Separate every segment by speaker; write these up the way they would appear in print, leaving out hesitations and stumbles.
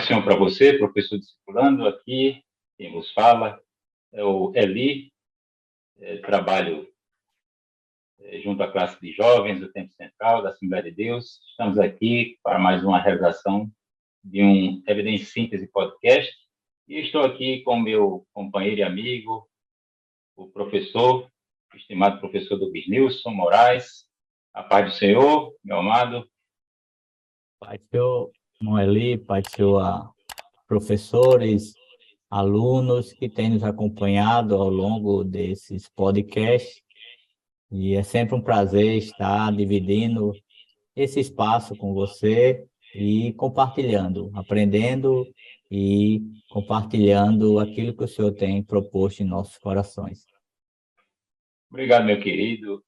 Speaker 1: Senhor para você, professor discipulando. Aqui quem vos fala é o Eli. Trabalho junto à classe de jovens do Tempo Central da Assembleia de Deus. Estamos aqui para mais uma realização de um Evidência Síntese Podcast. E estou aqui com meu companheiro e amigo, o professor, estimado professor Nilson Moraes. A paz do Senhor, meu amado.
Speaker 2: Pai do Senhor, Moeli, Pai do Senhor, professores, alunos que têm nos acompanhado ao longo desses podcasts. E é sempre um prazer estar dividindo esse espaço com você e compartilhando, aprendendo e compartilhando aquilo que o Senhor tem proposto em nossos corações.
Speaker 1: Obrigado, meu querido.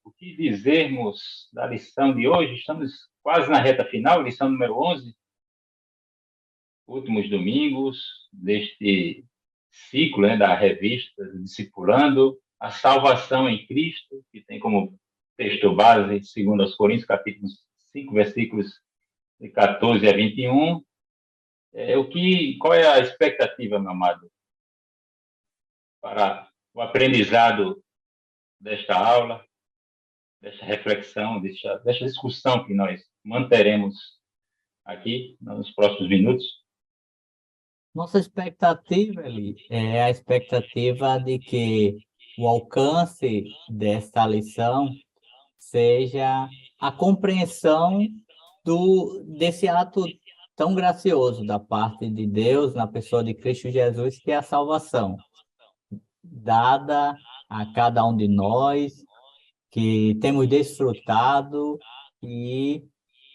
Speaker 1: O que dizermos da lição de hoje? Estamos quase na reta final, lição número 11, últimos domingos deste ciclo, da revista Discipulando, a salvação em Cristo, que tem como texto base, segundo aos Coríntios, capítulo 5, versículos de 14 a 21. Qual é a expectativa, meu amado, para o aprendizado desta aula, desta reflexão, desta discussão que nós manteremos aqui nos próximos minutos?
Speaker 2: Nossa expectativa, Eli, é a expectativa de que o alcance desta lição seja a compreensão desse ato tão gracioso da parte de Deus na pessoa de Cristo Jesus, que é a salvação, dada a cada um de nós, que temos desfrutado, e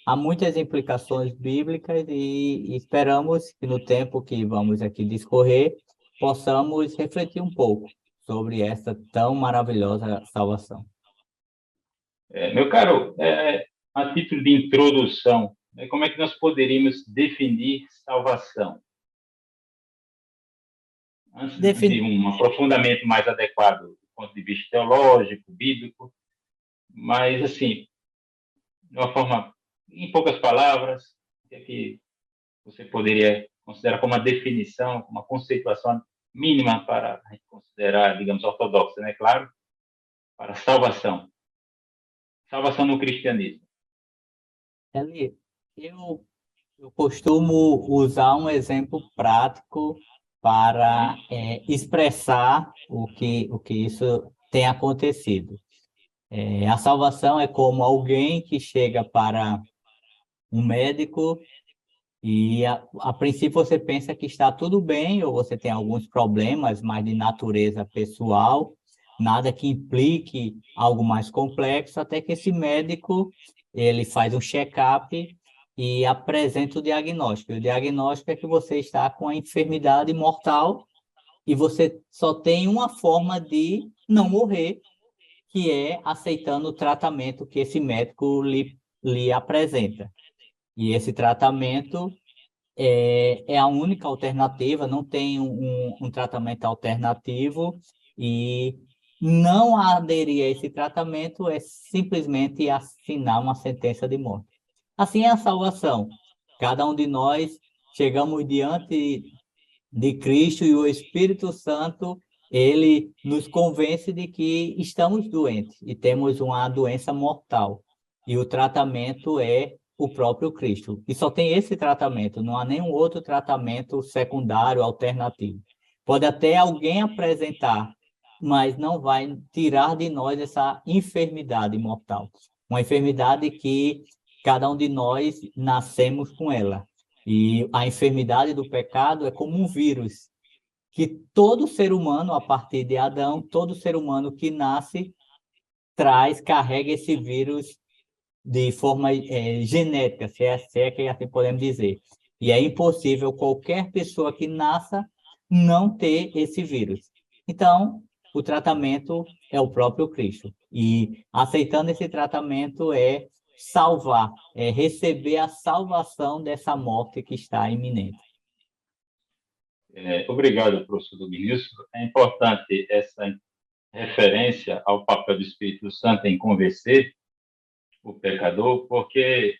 Speaker 2: há muitas implicações bíblicas e esperamos que no tempo que vamos aqui discorrer, possamos refletir um pouco sobre essa tão maravilhosa salvação.
Speaker 1: Meu caro, a título de introdução, como é que nós poderíamos definir salvação? Antes de um aprofundamento mais adequado do ponto de vista teológico, bíblico, mas, assim, de uma forma, em poucas palavras, o que é que você poderia considerar como uma definição, uma conceituação mínima para a gente considerar, digamos, ortodoxa, né? Claro, para salvação. Salvação no cristianismo.
Speaker 2: Eli, eu costumo usar um exemplo prático para expressar o que isso tem acontecido. A salvação é como alguém que chega para um médico e, a princípio, você pensa que está tudo bem, ou você tem alguns problemas mais de natureza pessoal, nada que implique algo mais complexo, até que esse médico ele faz um check-up e apresenta o diagnóstico. O diagnóstico é que você está com a enfermidade mortal e você só tem uma forma de não morrer, que é aceitando o tratamento que esse médico lhe apresenta. E esse tratamento é a única alternativa, não tem um tratamento alternativo, e não aderir a esse tratamento é simplesmente assinar uma sentença de morte. Assim é a salvação. Cada um de nós chegamos diante de Cristo e o Espírito Santo, ele nos convence de que estamos doentes e temos uma doença mortal. E o tratamento é o próprio Cristo. E só tem esse tratamento, não há nenhum outro tratamento secundário, alternativo. Pode até alguém apresentar, mas não vai tirar de nós essa enfermidade mortal. Uma enfermidade que cada um de nós nascemos com ela. E a enfermidade do pecado é como um vírus, que todo ser humano, a partir de Adão, todo ser humano que nasce, carrega esse vírus de forma genética, se é que assim podemos dizer. E é impossível qualquer pessoa que nasça não ter esse vírus. Então, o tratamento é o próprio Cristo. E aceitando esse tratamento é salvar, é receber a salvação dessa morte que está iminente.
Speaker 1: Obrigado, professor Nilson. É importante essa referência ao papel do Espírito Santo em convencer o pecador, porque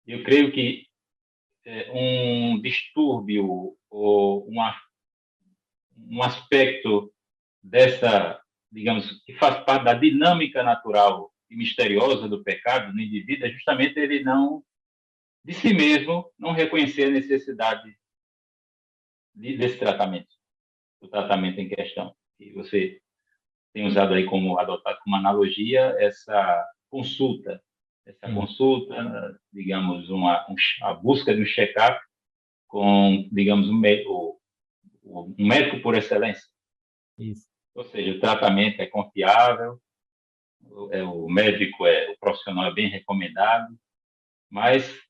Speaker 1: eu creio que um distúrbio ou um aspecto dessa, digamos, que faz parte da dinâmica natural e misteriosa do pecado no indivíduo, é justamente ele não, de si mesmo, não reconhecer a necessidade desse tratamento, do tratamento em questão. E você tem usado aí como, adotado como analogia essa
Speaker 2: Sim,
Speaker 1: consulta, digamos, a busca de um check-up com, digamos, um médico por excelência.
Speaker 2: isso.
Speaker 1: Ou seja, o tratamento é confiável, o médico, o profissional é bem recomendado, mas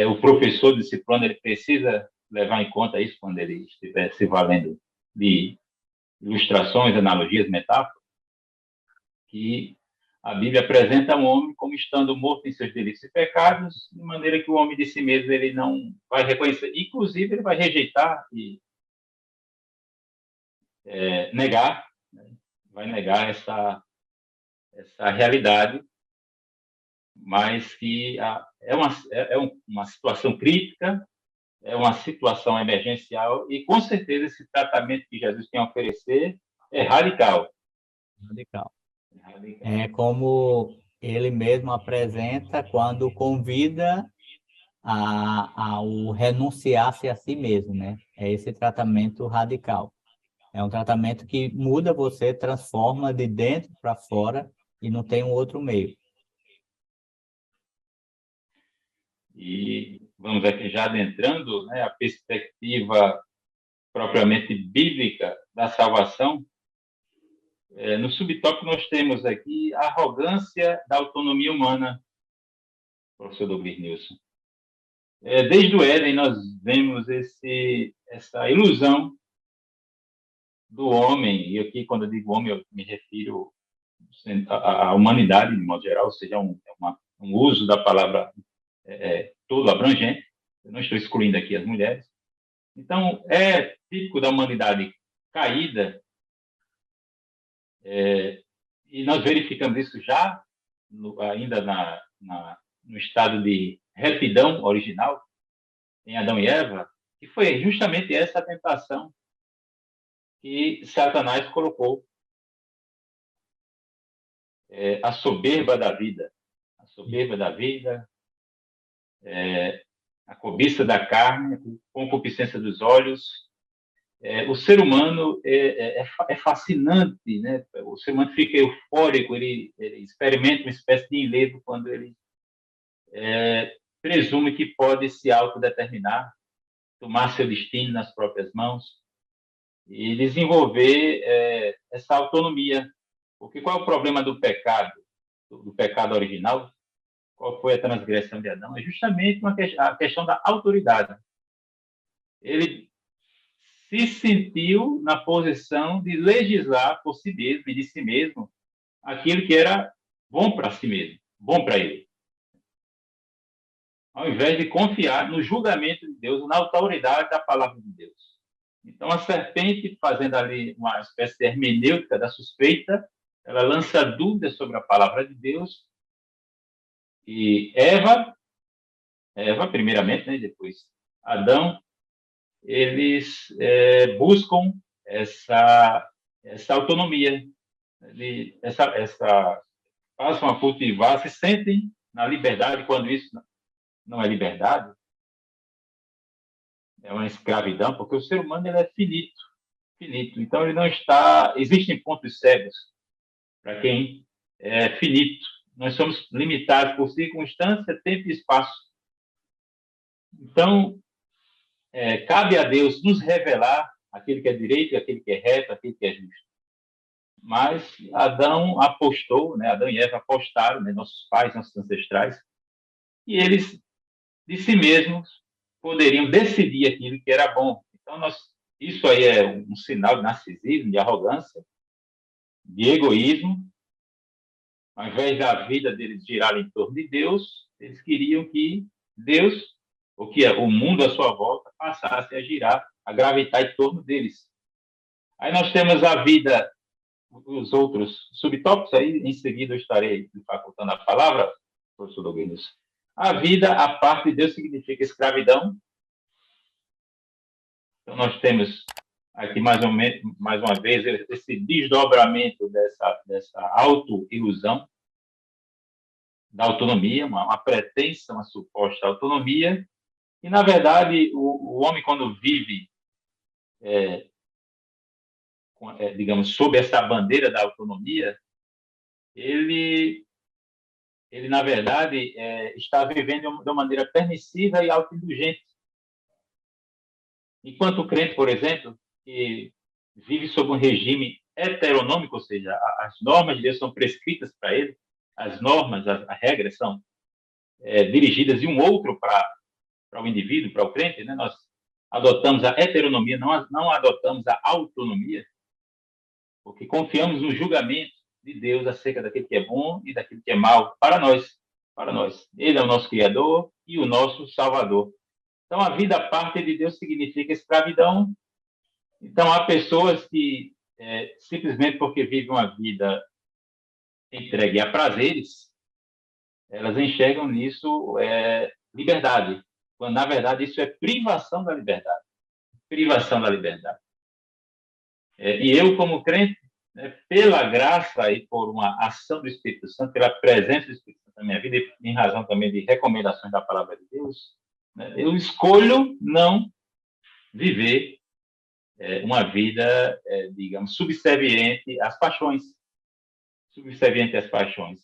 Speaker 1: o professor disciplina ele precisa levar em conta isso quando ele estiver se valendo de ilustrações, analogias, metáforas, que a Bíblia apresenta o homem como estando morto em seus delitos e pecados, de maneira que o homem de si mesmo ele não vai reconhecer, inclusive ele vai rejeitar e negar, né? Vai negar essa realidade, mas que uma situação crítica, é uma situação emergencial e, com certeza, esse tratamento que Jesus tem a oferecer é radical.
Speaker 2: Radical.
Speaker 1: É radical.
Speaker 2: É como ele mesmo apresenta quando convida ao renunciar-se a si mesmo, né? É esse tratamento radical. É um tratamento que muda você, transforma de dentro para fora e não tem um outro meio.
Speaker 1: E vamos aqui já adentrando, né, a perspectiva propriamente bíblica da salvação. No subtópico nós temos aqui a arrogância da autonomia humana, professor Douglas Nilson. Desde o Éden nós vemos essa ilusão do homem, e aqui quando eu digo homem eu me refiro à humanidade de modo geral, ou seja, um uso da palavra todo abrangente. Eu não estou excluindo aqui as mulheres. Então, é típico da humanidade caída, e nós verificamos isso já ainda no estado de retidão original, em Adão e Eva, que foi justamente essa tentação que Satanás colocou, a soberba da vida. A soberba da vida, a cobiça da carne, a concupiscência dos olhos. O ser humano é fascinante, né? O ser humano fica eufórico, ele experimenta uma espécie de enlevo quando ele presume que pode se autodeterminar, tomar seu destino nas próprias mãos e desenvolver essa autonomia. Porque qual é o problema do pecado original? Qual foi a transgressão de Adão? É justamente a questão da autoridade. Ele se sentiu na posição de legislar por si mesmo e de si mesmo aquilo que era bom para si mesmo, bom para ele. Ao invés de confiar no julgamento de Deus, na autoridade da palavra de Deus. Então, a serpente, fazendo ali uma espécie de hermenêutica da suspeita, ela lança dúvidas sobre a palavra de Deus. E Eva primeiramente, né, depois Adão, eles buscam essa autonomia, passam a cultivar, se sentem na liberdade, quando isso não é liberdade, é uma escravidão, porque o ser humano ele é finito, finito. Então ele não está. Existem pontos cegos para quem é finito. Nós somos limitados por circunstância, tempo e espaço. Então cabe a Deus nos revelar aquele que é direito, aquele que é reto, aquele que é justo. Mas Adão apostou, né? Adão e Eva apostaram, né? Nossos pais, nossos ancestrais, e eles de si mesmos poderiam decidir aquilo que era bom. Então isso aí é um sinal de narcisismo, de arrogância, de egoísmo. Ao invés da vida deles girar em torno de Deus, eles queriam que Deus, ou que o mundo à sua volta, passasse a girar, a gravitar em torno deles. Aí nós temos a vida, os outros subtópicos, aí em seguida eu estarei facultando a palavra, professor Douglas. A vida à parte de Deus significa escravidão. Então, nós temos aqui, mais uma vez, esse desdobramento dessa auto-ilusão da autonomia, uma pretensa, uma suposta autonomia. E, na verdade, o homem, quando vive, digamos, sob essa bandeira da autonomia, ele na verdade, está vivendo de uma maneira permissiva e autoindulgente. Enquanto o crente, por exemplo, que vive sob um regime heteronômico, ou seja, as normas de Deus são prescritas para ele, as normas, as regras são dirigidas de um outro para o indivíduo, para o crente, né? Nós adotamos a heteronomia, não adotamos a autonomia, porque confiamos no julgamento de Deus acerca daquilo que é bom e daquilo que é mal para nós. Ele é o nosso Criador e o nosso Salvador. Então, a vida à parte de Deus significa escravidão. Então, há pessoas que, simplesmente porque vivem uma vida entregue a prazeres, elas enxergam nisso liberdade, quando, na verdade, isso é privação da liberdade. Privação da liberdade. E eu, como crente, pela graça e por uma ação do Espírito Santo, pela presença do Espírito Santo na minha vida, e em razão também de recomendações da palavra de Deus, eu escolho não viver uma vida, digamos, subserviente às paixões.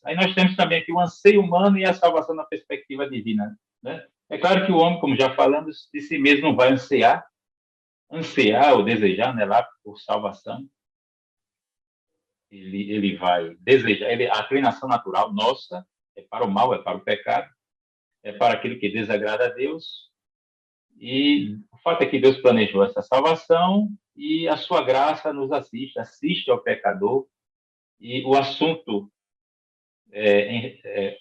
Speaker 1: Aí nós temos também aqui o anseio humano e a salvação na perspectiva divina. Né? É claro que o homem, como já falamos, de si mesmo não vai ansiar ou desejar, né, lá por salvação. Ele vai desejar, a inclinação natural nossa é para o mal, é para o pecado, é para aquilo que desagrada a Deus. E o fato é que Deus planejou essa salvação e a sua graça nos assiste ao pecador. E o assunto,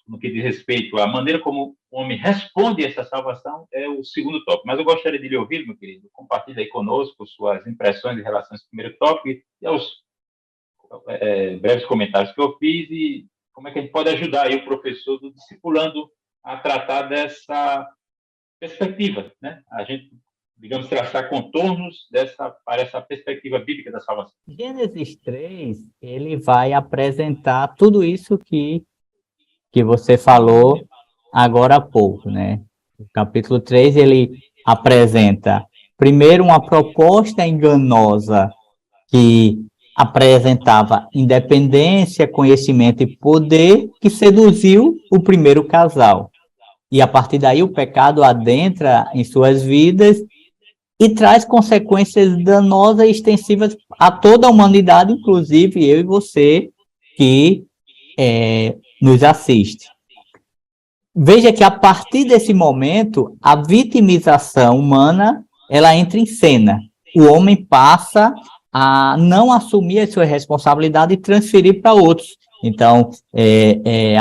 Speaker 1: no que diz respeito à maneira como o homem responde a essa salvação, é o segundo tópico. Mas eu gostaria de lhe ouvir, meu querido. Compartilhe aí conosco suas impressões em relação a esse primeiro tópico e aos breves comentários que eu fiz e como é que a gente pode ajudar aí o professor do discipulando a tratar dessa perspectiva, né? A gente, digamos, traçar contornos para essa perspectiva bíblica da salvação.
Speaker 2: Gênesis 3, ele vai apresentar tudo isso que você falou agora há pouco, né? O capítulo 3, ele apresenta, primeiro, uma proposta enganosa que apresentava independência, conhecimento e poder, que seduziu o primeiro casal. E, a partir daí, o pecado adentra em suas vidas e traz consequências danosas e extensivas a toda a humanidade, inclusive eu e você, que nos assiste. Veja que, a partir desse momento, a vitimização humana, ela entra em cena. O homem passa a não assumir a sua responsabilidade e transferir para outros. Então,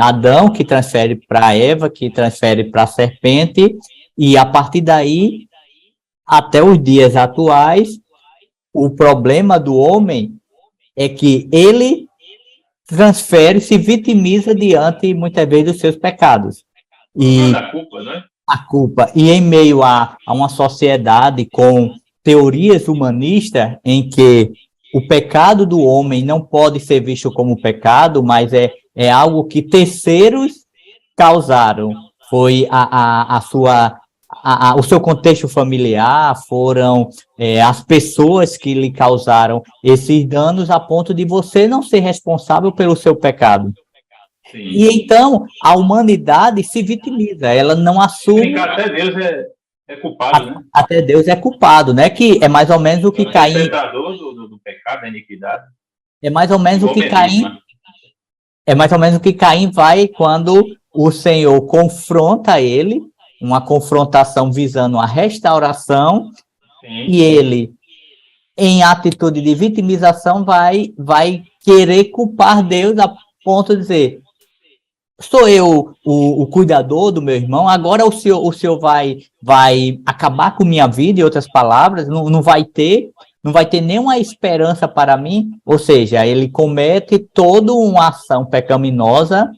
Speaker 2: Adão que transfere para Eva, que transfere para a serpente, e a partir daí, até os dias atuais, o problema do homem é que ele transfere, se vitimiza diante, muitas vezes, dos seus pecados. E
Speaker 1: a culpa, né?
Speaker 2: A culpa. E em meio a uma sociedade com teorias humanistas em que o pecado do homem não pode ser visto como pecado, mas é algo que terceiros causaram. Foi o seu contexto familiar, foram as pessoas que lhe causaram esses danos a ponto de você não ser responsável pelo seu pecado. Sim. E então a humanidade se vitimiza, ela não assume...
Speaker 1: Até Deus é culpado, né?
Speaker 2: Até Deus é culpado, né? Que é mais ou menos o que Caim...
Speaker 1: do pecado, da iniquidade.
Speaker 2: É mais ou menos o que Caim... É mais ou menos o que Caim vai quando o Senhor confronta ele, uma confrontação visando a restauração. Sim. E ele, em atitude de vitimização, vai querer culpar Deus a ponto de dizer: sou eu o cuidador do meu irmão, agora o senhor vai acabar com minha vida, em outras palavras, não vai ter nenhuma esperança para mim. Ou seja, ele comete toda uma ação pecaminosa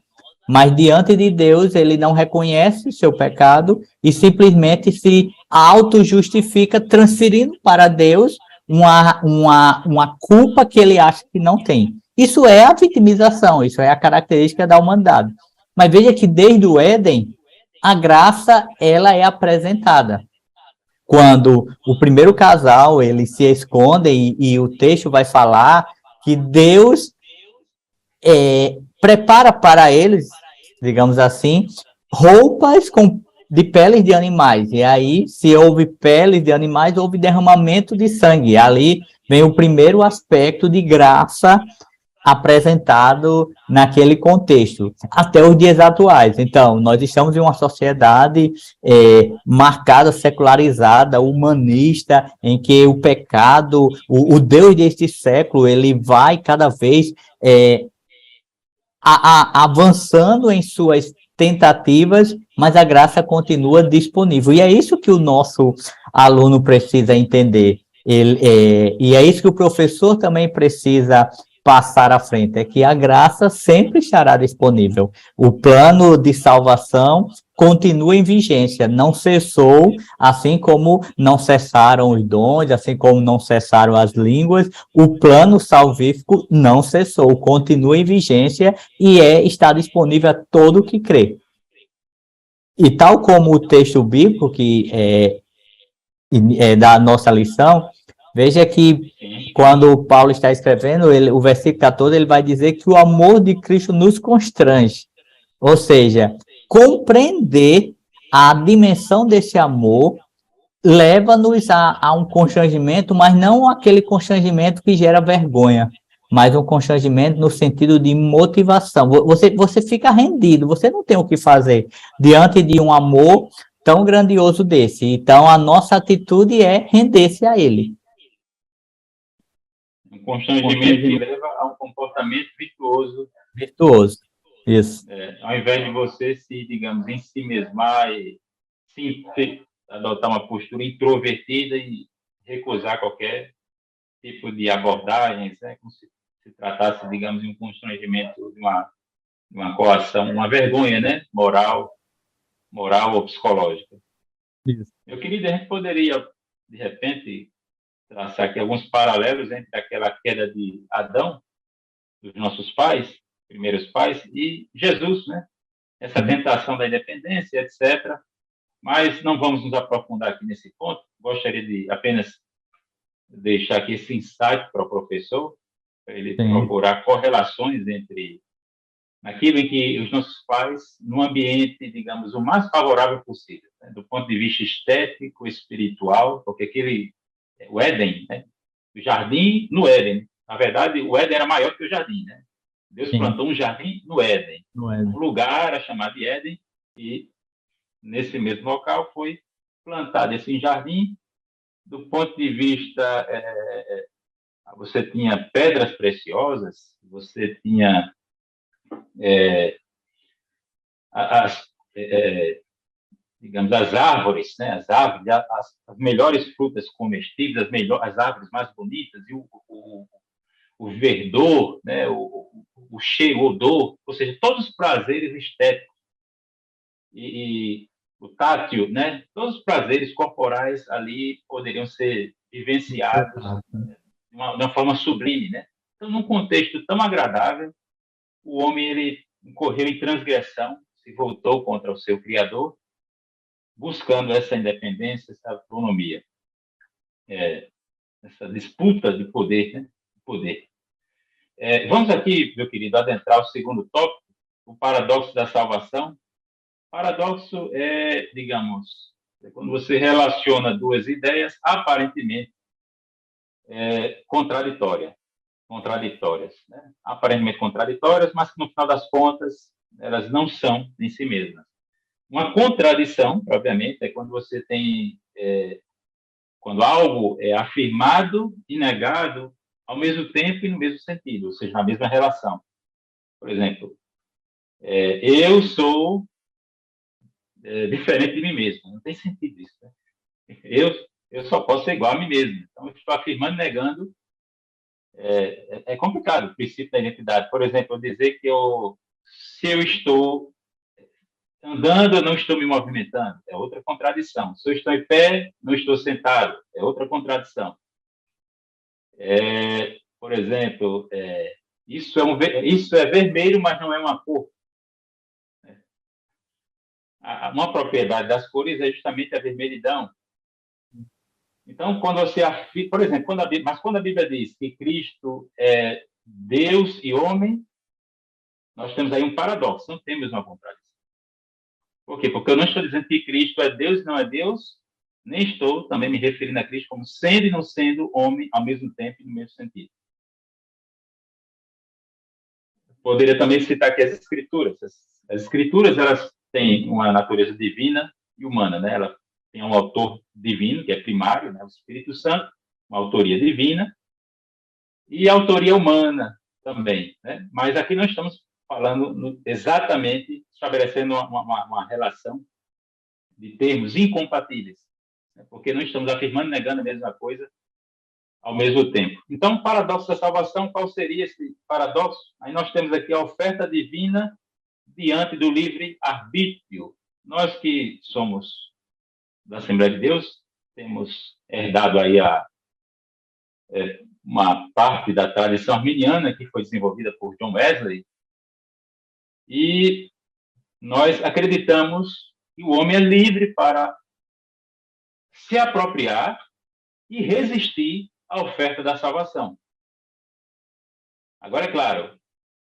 Speaker 2: mas diante de Deus ele não reconhece o seu pecado e simplesmente se auto-justifica, transferindo para Deus uma culpa que ele acha que não tem. Isso é a vitimização, isso é a característica da humanidade. Mas veja que desde o Éden, a graça ela é apresentada. Quando o primeiro casal ele se esconde e o texto vai falar que Deus prepara para eles, digamos assim, roupas de peles de animais. E aí, se houve peles de animais, houve derramamento de sangue. Ali vem o primeiro aspecto de graça apresentado naquele contexto, até os dias atuais. Então, nós estamos em uma sociedade marcada, secularizada, humanista, em que o pecado, o Deus deste século, ele vai cada vez avançando em suas tentativas, mas a graça continua disponível. E é isso que o nosso aluno precisa entender. E é isso que o professor também precisa passar à frente, é que a graça sempre estará disponível. O plano de salvação continua em vigência, não cessou, assim como não cessaram os dons, assim como não cessaram as línguas, o plano salvífico não cessou, continua em vigência e está disponível a todo que crê. E tal como o texto bíblico que é da nossa lição, veja que quando Paulo está escrevendo, o versículo 14, ele vai dizer que o amor de Cristo nos constrange. Ou seja, compreender a dimensão desse amor leva-nos a um constrangimento, mas não aquele constrangimento que gera vergonha, mas um constrangimento no sentido de motivação. Você fica rendido, você não tem o que fazer diante de um amor tão grandioso desse. Então, a nossa atitude é render-se a ele.
Speaker 1: Um constrangimento que leva a um comportamento virtuoso.
Speaker 2: Virtuoso, isso.
Speaker 1: Ao invés de você se, digamos, em si mesmar e adotar uma postura introvertida e recusar qualquer tipo de abordagens, né? Como se tratasse, digamos, de um constrangimento, de uma coação, uma vergonha, né? Moral ou psicológica.
Speaker 2: Isso.
Speaker 1: Eu queria, a gente poderia, de repente, traçar aqui alguns paralelos entre aquela queda de Adão, dos nossos pais, primeiros pais, e Jesus, né? Essa tentação da independência, etc. Mas não vamos nos aprofundar aqui nesse ponto. Gostaria de apenas deixar aqui esse insight para o professor, para ele procurar correlações entre aquilo em que os nossos pais, num ambiente, digamos, o mais favorável possível, né? Do ponto de vista estético, espiritual, porque o Éden, né? O jardim no Éden. Na verdade, o Éden era maior que o jardim, né? Deus plantou um jardim no Éden. Um lugar era chamado de Éden e nesse mesmo local foi plantado esse jardim. Do ponto de vista, você tinha pedras preciosas, você tinha digamos, as árvores, né? As melhores frutas comestíveis, as árvores mais bonitas, e o verdor, né? O cheiro, o odor, ou seja, todos os prazeres estéticos e o tátil, né? Todos os prazeres corporais ali poderiam ser vivenciados de uma forma sublime, né? Então, num contexto tão agradável, o homem ele incorreu em transgressão, se voltou contra o seu Criador, buscando essa independência, essa autonomia, essa disputa de poder, né? Poder. Vamos aqui, meu querido, adentrar o segundo tópico, o paradoxo da salvação. Paradoxo é, digamos, quando você relaciona duas ideias aparentemente contraditórias, né? Aparentemente contraditórias, mas que no final das contas elas não são em si mesmas. Uma contradição, obviamente, é quando você tem quando algo é afirmado e negado ao mesmo tempo e no mesmo sentido, ou seja, na mesma relação. Por exemplo, eu sou diferente de mim mesmo. Não tem sentido isso, né? Eu só posso ser igual a mim mesmo. Então, eu estou afirmando e negando. É complicado o princípio da identidade. Por exemplo, eu dizer que eu se eu estou andando, eu não estou me movimentando, é outra contradição. Se eu estou em pé, não estou sentado, é outra contradição. Por exemplo, isso é vermelho, mas não é uma cor. Uma propriedade das cores é justamente a vermelhidão. Então, quando você afirma, por exemplo, quando a Bíblia diz que Cristo é Deus e homem, nós temos aí um paradoxo, não temos uma contradição. Por quê? Porque eu não estou dizendo que Cristo é Deus e não é Deus, nem estou também me referindo a Cristo como sendo e não sendo homem ao mesmo tempo e no mesmo sentido. Poderia também citar aqui as Escrituras. As Escrituras, elas têm uma natureza divina e humana, né? Ela tem um autor divino, que é primário, né? O Espírito Santo, uma autoria divina, e a autoria humana também, né? Mas aqui nós estamos falando exatamente, estabelecendo uma relação de termos incompatíveis, né? Porque não estamos afirmando e negando a mesma coisa ao mesmo tempo. Então, o paradoxo da salvação, qual seria esse paradoxo? Aí nós temos aqui a oferta divina diante do livre-arbítrio. Nós que somos da Assembleia de Deus, temos herdado aí uma parte da tradição arminiana que foi desenvolvida por John Wesley, e nós acreditamos que o homem é livre para se apropriar e resistir à oferta da salvação. Agora, é claro,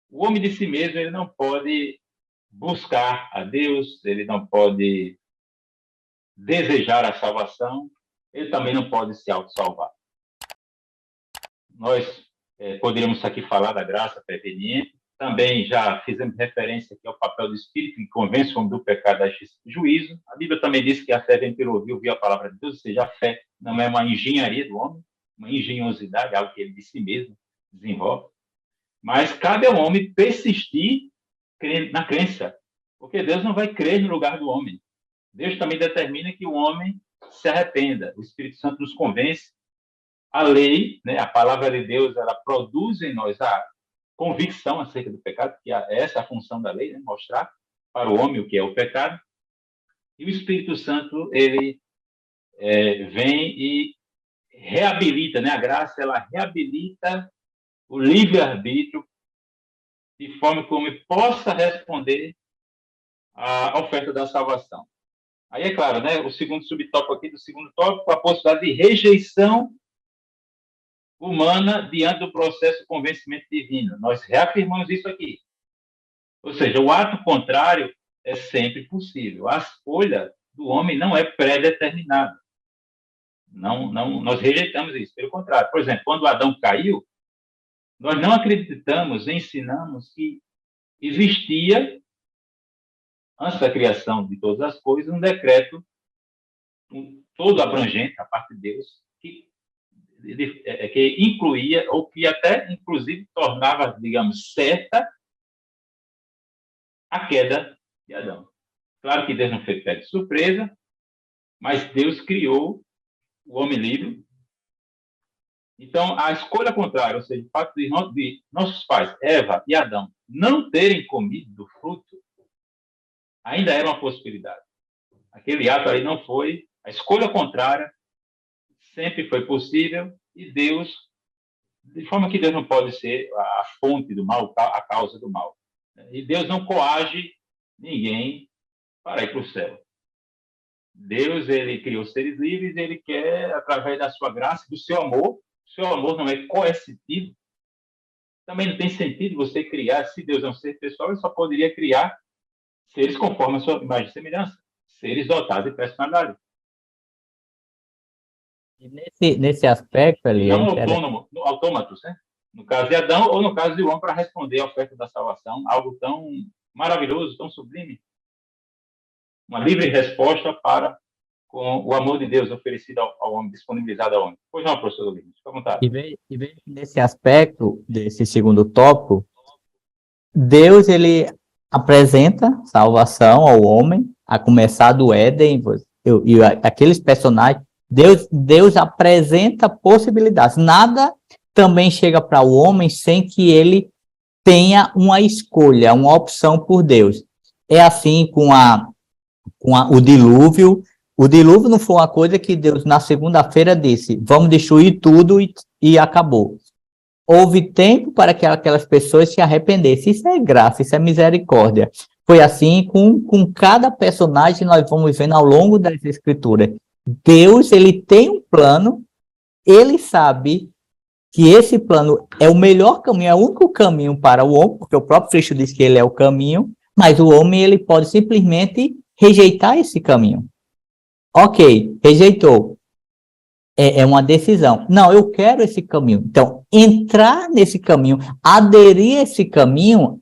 Speaker 1: o homem de si mesmo ele não pode buscar a Deus, ele não pode desejar a salvação, ele também não pode se auto-salvar. Nós poderíamos aqui falar da graça preveniente, também já fizemos referência aqui ao papel do Espírito, que convence o homem do pecado, da justiça e do juízo. A Bíblia também diz que a fé vem pelo ouvir a palavra de Deus, ou seja, a fé não é uma engenharia do homem, uma engenhosidade, algo que ele de si mesmo desenvolve. Mas cabe ao homem persistir na crença, porque Deus não vai crer no lugar do homem. Deus também determina que o homem se arrependa. O Espírito Santo nos convence. A lei, né, a palavra de Deus, ela produz em nós a convicção acerca do pecado, que essa é a função da lei, né, mostrar para o homem o que é o pecado. E o Espírito Santo, ele vem e reabilita, né? A graça, ela reabilita o livre-arbítrio de forma que o homem possa responder à oferta da salvação. Aí, é claro, né? O segundo subtópico aqui do segundo tópico, a possibilidade de rejeição humana diante do processo de convencimento divino. Nós reafirmamos isso aqui. Ou seja, o ato contrário é sempre possível. A escolha do homem não é pré-determinada. Não, nós rejeitamos isso. Pelo contrário, por exemplo, quando Adão caiu, nós não acreditamos, ensinamos que existia, antes da criação de todas as coisas, um decreto todo abrangente, a parte de Deus, que incluía, ou que até, inclusive, tornava, digamos, certa a queda de Adão. Claro que Deus não foi pego de surpresa, mas Deus criou o homem livre. Então, a escolha contrária, ou seja, o fato de nossos pais, Eva e Adão, não terem comido do fruto, ainda era uma possibilidade. Aquele ato aí não foi, a escolha contrária sempre foi possível, e Deus, de forma que Deus não pode ser a fonte do mal, a causa do mal. E Deus não coage ninguém para ir para o céu. Deus, ele criou seres livres, ele quer, através da sua graça, do seu amor. O seu amor não é coercitivo. Também não tem sentido você criar, se Deus é um ser pessoal, ele só poderia criar seres conforme a sua imagem e semelhança, seres dotados de personalidade.
Speaker 2: E nesse aspecto ali...
Speaker 1: Não autômatos, né? No caso de Adão ou no caso de João, para responder à oferta da salvação, algo tão maravilhoso, tão sublime. Uma livre resposta com o amor de Deus oferecido ao homem, disponibilizado ao homem. Pois não, professor Luiz, fica à vontade.
Speaker 2: E vem nesse aspecto, desse segundo tópico, Deus, ele apresenta salvação ao homem, a começar do Éden, e aqueles personagens, Deus apresenta possibilidades. Nada também chega para o homem sem que ele tenha uma escolha, uma opção por Deus. É assim o dilúvio. O dilúvio não foi uma coisa que Deus, na segunda-feira, disse, vamos destruir tudo e acabou. Houve tempo para que aquelas pessoas se arrependessem. Isso é graça, isso é misericórdia. Foi assim com cada personagem que nós vamos vendo ao longo das Escrituras. Deus, ele tem um plano, ele sabe que esse plano é o melhor caminho, é o único caminho para o homem, porque o próprio Cristo diz que ele é o caminho, mas o homem, ele pode simplesmente rejeitar esse caminho. Ok, rejeitou. É uma decisão. Não, eu quero esse caminho. Então, entrar nesse caminho, aderir a esse caminho,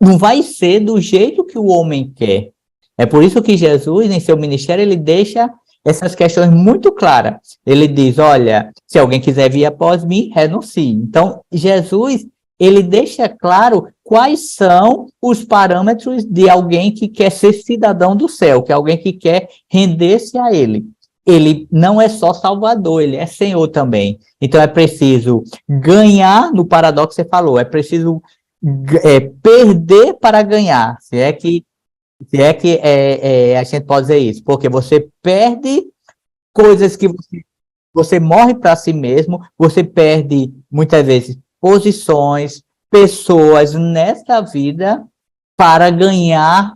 Speaker 2: não vai ser do jeito que o homem quer. É por isso que Jesus, em seu ministério, ele deixa essas questões muito claras. Ele diz, olha, se alguém quiser vir após mim, renuncie. Então, Jesus, ele deixa claro quais são os parâmetros de alguém que quer ser cidadão do céu, que é alguém que quer render-se a ele. Ele não é só Salvador, ele é Senhor também. Então, é preciso ganhar, no paradoxo que você falou, é preciso perder para ganhar, se é que a gente pode dizer isso, porque você perde coisas que você morre para si mesmo, você perde muitas vezes posições, pessoas nesta vida para ganhar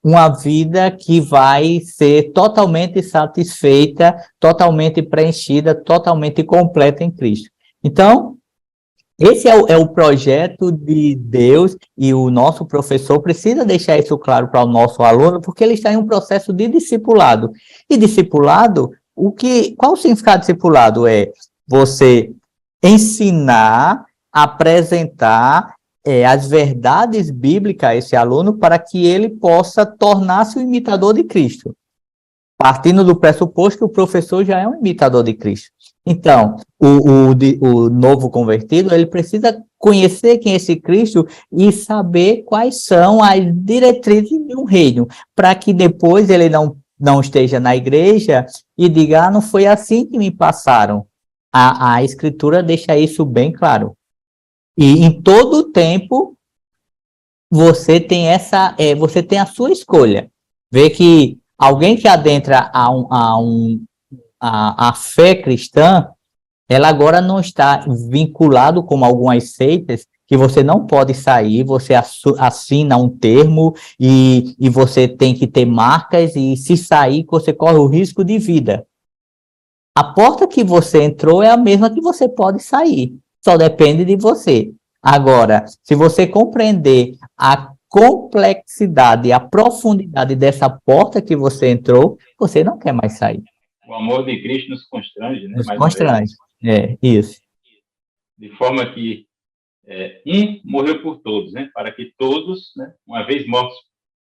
Speaker 2: uma vida que vai ser totalmente satisfeita, totalmente preenchida, totalmente completa em Cristo. Então, esse é o projeto de Deus e o nosso professor precisa deixar isso claro para o nosso aluno, porque ele está em um processo de discipulado. E discipulado, qual o significado de discipulado? É você ensinar, apresentar as verdades bíblicas a esse aluno para que ele possa tornar-se o imitador de Cristo. Partindo do pressuposto que o professor já é um imitador de Cristo. Então, o novo convertido, ele precisa conhecer quem é esse Cristo e saber quais são as diretrizes de um reino, para que depois ele não esteja na igreja e diga, não foi assim que me passaram. A Escritura deixa isso bem claro. E em todo o tempo, você tem você tem a sua escolha. Vê que alguém que adentra a fé cristã, ela agora não está vinculado como algumas seitas, que você não pode sair, você assina um termo e você tem que ter marcas, e se sair, você corre o risco de vida. A porta que você entrou é a mesma que você pode sair, só depende de você. Agora, se você compreender a complexidade, a profundidade dessa porta que você entrou, você não quer mais sair.
Speaker 1: O amor de Cristo nos constrange, né?
Speaker 2: Nos
Speaker 1: Mais
Speaker 2: constrange. Isso.
Speaker 1: De forma que um morreu por todos, né? Para que todos, né, uma vez mortos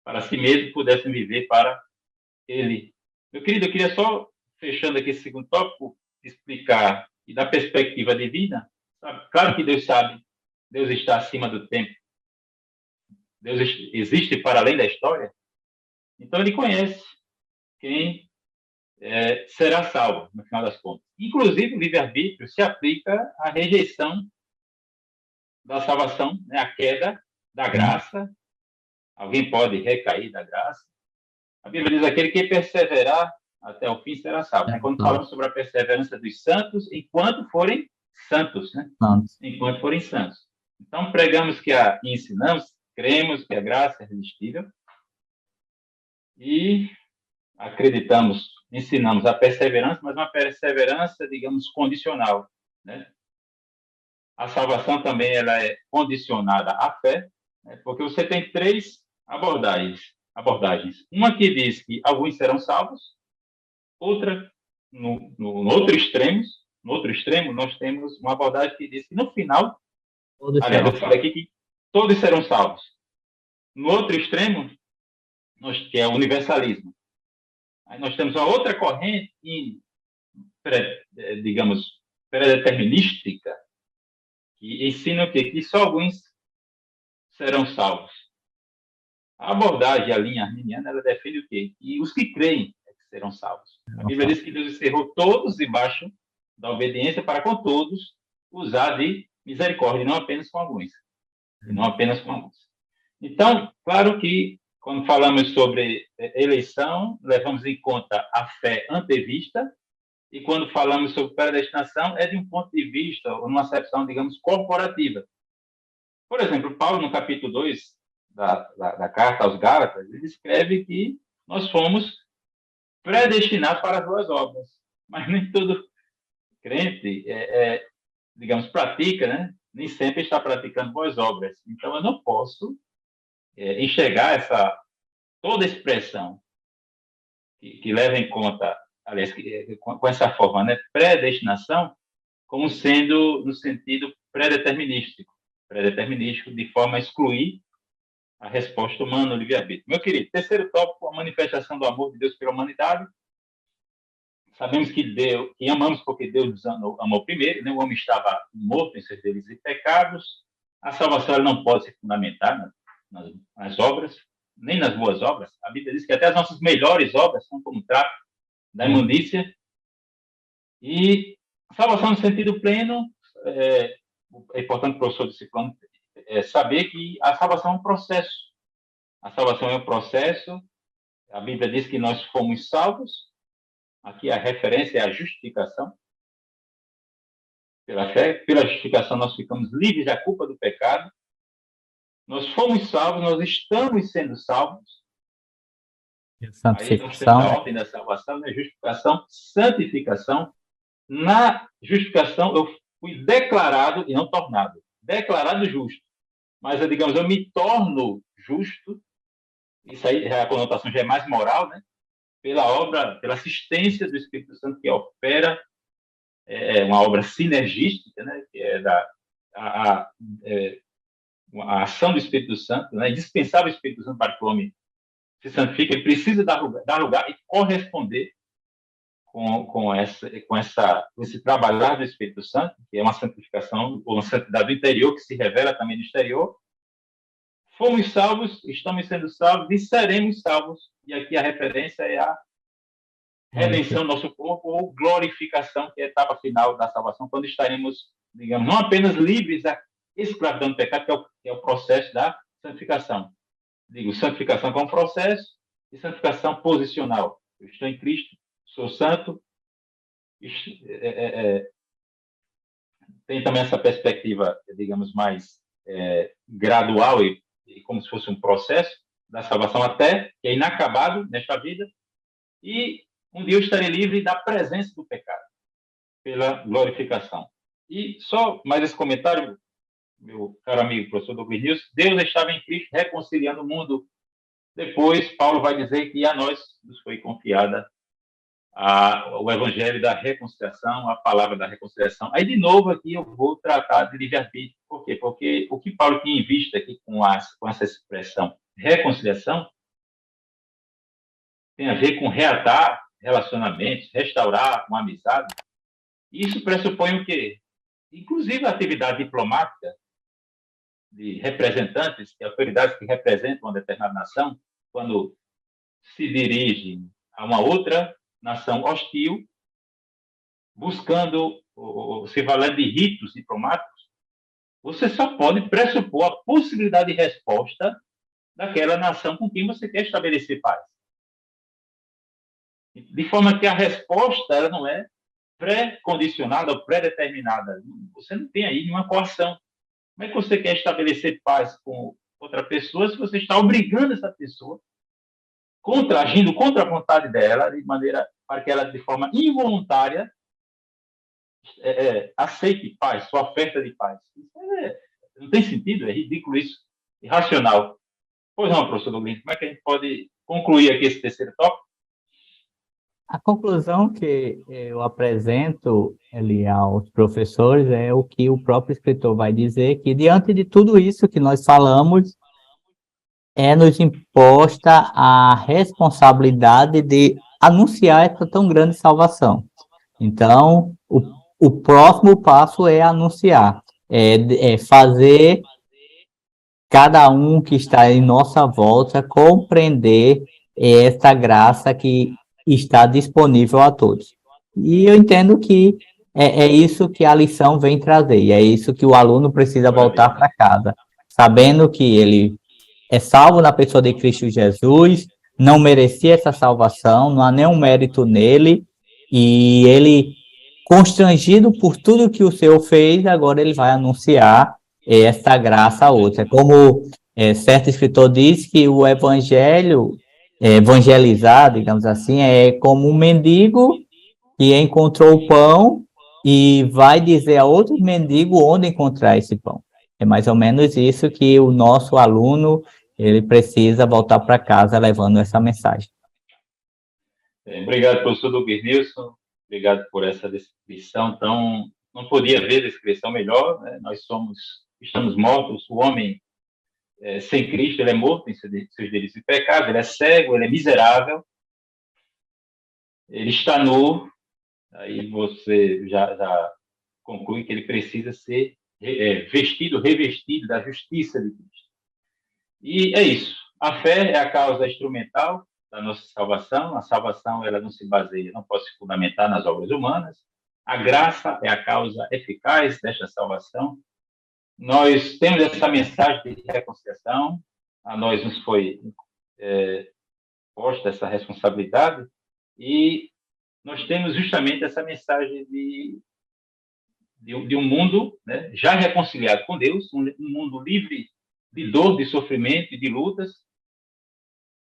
Speaker 1: para si mesmo, pudessem viver para ele. Meu querido, eu queria só, fechando aqui esse segundo tópico, explicar e da perspectiva divina. Sabe? Claro que Deus sabe, Deus está acima do tempo, Deus existe para além da história, então ele conhece quem será salvo, no final das contas. Inclusive, o livre-arbítrio se aplica à rejeição da salvação, né? A queda da graça. Alguém pode recair da graça. A Bíblia diz, aquele que perseverar até o fim será salvo. Quando falamos sobre a perseverança dos santos, enquanto forem santos, né? Enquanto forem santos. Então, pregamos e ensinamos, cremos que a graça é irresistível e acreditamos, ensinamos a perseverança, mas uma perseverança, digamos, condicional, né? A salvação também ela é condicionada à fé, né? Porque você tem três abordagens. Uma que diz que alguns serão salvos, outra, no outro extremo, nós temos uma abordagem que diz que no final, aliás, eu falei aqui que todos serão salvos. No outro extremo, que é o universalismo. Aí nós temos uma outra corrente, digamos, predeterminística, que ensina o quê? Que só alguns serão salvos. A abordagem, a linha arminiana, ela defende o quê? Que os que creem serão salvos. A Bíblia diz que Deus encerrou todos debaixo da obediência para com todos usar de misericórdia, não apenas com alguns. e não apenas com a música. Então, claro que, quando falamos sobre eleição, levamos em conta a fé antevista, e quando falamos sobre predestinação, é de um ponto de vista, ou numa acepção, digamos, corporativa. Por exemplo, Paulo, no capítulo 2 da carta aos Gálatas, ele escreve que nós fomos predestinados para as boas obras. Mas nem todo crente, digamos, pratica, né? Nem sempre está praticando boas obras. Então, eu não posso enxergar toda expressão que leva em conta, aliás, com essa forma, né? Predestinação, como sendo no sentido predeterminístico, de forma a excluir a resposta humana, o livre-arbítrio. Meu querido, terceiro tópico, a manifestação do amor de Deus pela humanidade. Sabemos que amamos porque Deus nos amou primeiro, né? O homem estava morto em seus delitos e pecados. A salvação ela não pode se fundamentar nas obras, nem nas boas obras. A Bíblia diz que até as nossas melhores obras são como trapo da imundícia. E a salvação no sentido pleno, é importante, professor discipulando, saber que a salvação é um processo. A salvação é um processo. A Bíblia diz que nós fomos salvos. Aqui a referência é a justificação. Pela fé, pela justificação nós ficamos livres da culpa do pecado. Nós fomos salvos, nós estamos sendo salvos.
Speaker 2: Santificação.
Speaker 1: Aí nós temos a ordem da salvação, né? Justificação, santificação. Na justificação eu fui declarado e não tornado. Declarado justo. Mas, digamos, eu me torno justo. Isso aí, a conotação já é mais moral, né? Pela obra, pela assistência do Espírito Santo que opera, uma obra sinergística, né? Que é a ação do Espírito Santo, né? Indispensável o Espírito Santo para que o homem se santifique. Ele precisa dar lugar e corresponder com esse trabalhar do Espírito Santo, que é uma santificação, ou uma santidade do interior, que se revela também no exterior. Fomos salvos, estamos sendo salvos e seremos salvos. E aqui a referência é a redenção do nosso corpo, ou glorificação, que é a etapa final da salvação, quando estaremos, digamos, não apenas livres da escravidão do pecado, que é o processo da santificação. Digo, santificação como processo e santificação posicional. Eu estou em Cristo, sou santo. Tem também essa perspectiva, digamos, mais gradual e como se fosse um processo da salvação até que é inacabado nesta vida, e um dia eu estarei livre da presença do pecado pela glorificação. E só mais esse comentário, meu caro amigo professor Douglas News, Deus estava em Cristo reconciliando o mundo. Depois Paulo vai dizer que a nós nos foi confiada o evangelho da reconciliação, a palavra da reconciliação. Aí, de novo, aqui eu vou tratar de livre-arbítrio. Por quê? Porque o que Paulo tinha em vista aqui com essa expressão reconciliação tem a ver com reatar relacionamentos, restaurar uma amizade. Isso pressupõe o quê? Inclusive a atividade diplomática de representantes, de autoridades que representam uma determinada nação, quando se dirigem a uma outra nação hostil, buscando ou se valendo de ritos diplomáticos, você só pode pressupor a possibilidade de resposta daquela nação com quem você quer estabelecer paz. De forma que a resposta ela não é pré-condicionada ou pré-determinada. Você não tem aí nenhuma coação. Como é que você quer estabelecer paz com outra pessoa se você está obrigando essa pessoa, agindo contra a vontade dela, de maneira para que ela, de forma involuntária, aceite paz, sua oferta de paz? Isso não tem sentido, é ridículo isso, irracional. Pois não, professor Douglas, como é que a gente pode concluir aqui esse terceiro tópico?
Speaker 2: A conclusão que eu apresento ali aos professores é o que o próprio escritor vai dizer, que diante de tudo isso que nós falamos, nos imposta a responsabilidade de anunciar essa tão grande salvação. Então, o próximo passo é anunciar, fazer cada um que está em nossa volta compreender essa graça que está disponível a todos. E eu entendo que é isso que a lição vem trazer, e é isso que o aluno precisa voltar para casa. sabendo que ele é salvo na pessoa de Cristo Jesus, não merecia essa salvação, não há nenhum mérito nele, e ele, constrangido por tudo que o Senhor fez, agora ele vai anunciar esta graça a outros. É como certo escritor diz que o evangelho, evangelizar, digamos assim, é como um mendigo que encontrou o pão e vai dizer a outro mendigo onde encontrar esse pão. É mais ou menos isso que o nosso aluno ele precisa voltar para casa levando essa mensagem.
Speaker 1: Obrigado, professor Douglas Nilson. Obrigado por essa descrição tão... Não podia haver descrição melhor, né? Nós estamos mortos, o homem sem Cristo, ele é morto em seus delitos e pecados, ele é cego, ele é miserável, ele está nu, aí você já conclui que ele precisa ser revestido da justiça de Cristo. E é isso. A fé é a causa instrumental da nossa salvação. A salvação, ela não se baseia, não pode se fundamentar nas obras humanas. A graça é a causa eficaz desta salvação. Nós temos essa mensagem de reconciliação, a nós nos foi posta essa responsabilidade, e nós temos justamente essa mensagem de um mundo, né, já reconciliado com Deus, um mundo livre de dor, de sofrimento e de lutas,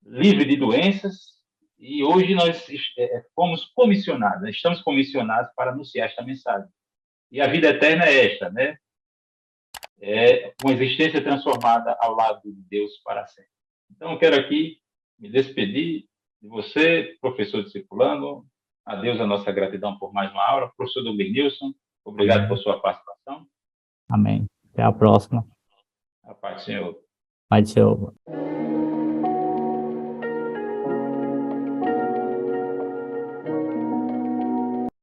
Speaker 1: livre de doenças, e hoje nós fomos comissionados, estamos comissionados para anunciar esta mensagem. E a vida eterna é esta, né? É uma existência transformada ao lado de Deus para sempre. Então, eu quero aqui me despedir de você, professor discipulando. A Deus a nossa gratidão por mais uma aula. Professor Douglas Nilson, obrigado por sua participação.
Speaker 2: Amém. Até a próxima.
Speaker 1: A paz do Senhor.
Speaker 2: Paz do Senhor.